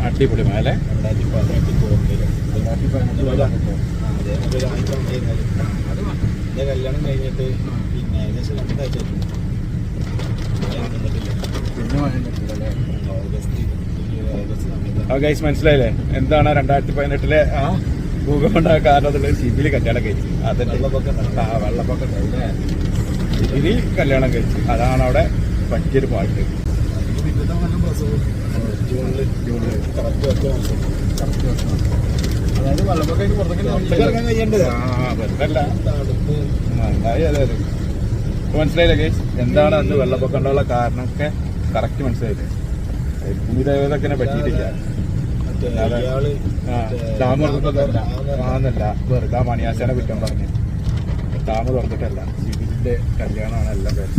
അടിപൊളി മഴ അല്ലേ? 2018 കല്യാണം കഴിഞ്ഞിട്ട് പിന്നെ ഏകദേശം 2 ആഴ്ച ഗൈസ് മനസ്സിലായില്ലേ എന്താണ് 2018 ഭൂകമ്പം ഉണ്ടായ കാരണം അതുള്ള സിബിലി കല്യാണം കഴിച്ചു. അതന്നെ വെള്ളപ്പൊക്കം ഉണ്ടായില്ലേ? സിബിലി കല്യാണം കഴിച്ചു. അതാണ് അവിടെ പറ്റിയൊരു പാട്ട്. അതായത് വെള്ളപ്പൊക്കം പുറത്തേക്ക് കഴിയേണ്ടത് നന്നായി. അതായത് മനസ്സിലായില്ലേ ഗൈസ് എന്താണ് അന്ന് വെള്ളപ്പൊക്കം ഉണ്ടാകാനുള്ള കാരണമൊക്കെ കറക്റ്റ് മനസ്സിലായില്ലേ? ഭൂമി ദേവതക്കിനെ പറ്റിയിട്ടില്ല. ഡാം തുറന്നിട്ടല്ല വെറുതെ മണിയാശാനെ കുറ്റം പറഞ്ഞു. ഡാം തുറന്നിട്ടല്ല, സിബിലിന്റെ കല്യാണമാണ് എല്ലാം പേര്.